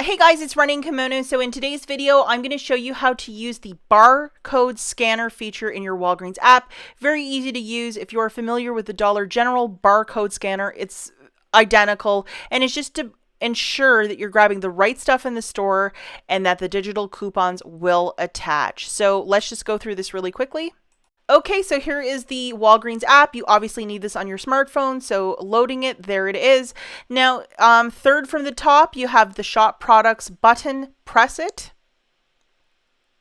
Hey guys, it's Running Kimono. So in today's video, I'm going to show you how to use the barcode scanner feature in your Walgreens app. Very easy to use. If you are familiar with the Dollar General barcode scanner, it's identical, and it's just to ensure that you're grabbing the right stuff in the store and that the digital coupons will attach. So let's just go through this really quickly. Okay, so here is the Walgreens app. You obviously need this on your smartphone, so loading it, there it is. Now, third from the top, you have the Shop Products button. Press it.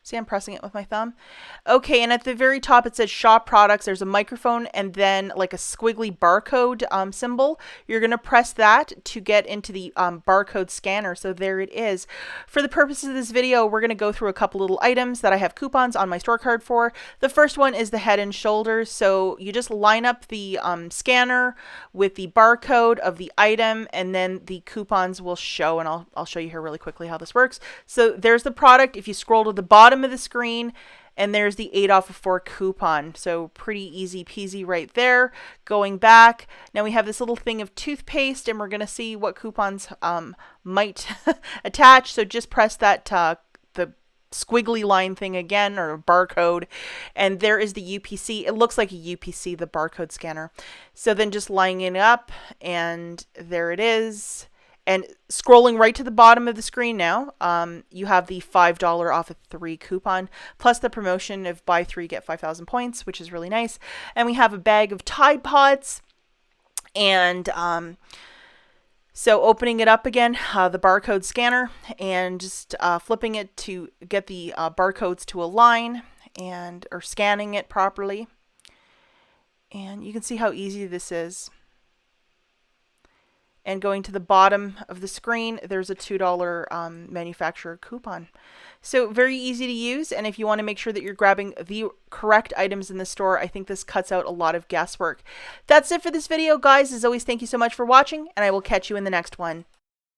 See, I'm pressing it with my thumb. Okay, and at the very top it says Shop Products. There's a microphone and then like a squiggly barcode symbol. You're going to press that to get into the barcode scanner. So there it is. For the purposes of this video, we're going to go through a couple little items that I have coupons on my store card for. The first one is the Head and Shoulders. So you just line up the scanner with the barcode of the item, and then the coupons will show, and I'll show you here really quickly how this works. So there's the product. If you scroll to the bottom of the screen, and there's the 8 off of 4 coupon. So pretty easy peasy right there. Going back, now we have this little thing of toothpaste, and we're going to see what coupons might attach. So just press that the squiggly line thing again, or barcode, and there is the UPC. It looks like a UPC, the barcode scanner. So then just lining it up, and there it is. And scrolling right to the bottom of the screen now, you have the $5 off of 3 coupon, plus the promotion of buy 3, get 5,000 points, which is really nice. And we have a bag of Tide Pods. And so opening it up again, the barcode scanner, and just flipping it to get the barcodes to align, or scanning it properly. And you can see how easy this is. And going to the bottom of the screen, there's a $2 manufacturer coupon. So very easy to use. And if you want to make sure that you're grabbing the correct items in the store, I think this cuts out a lot of guesswork. That's it for this video, guys. As always, thank you so much for watching, and I will catch you in the next one.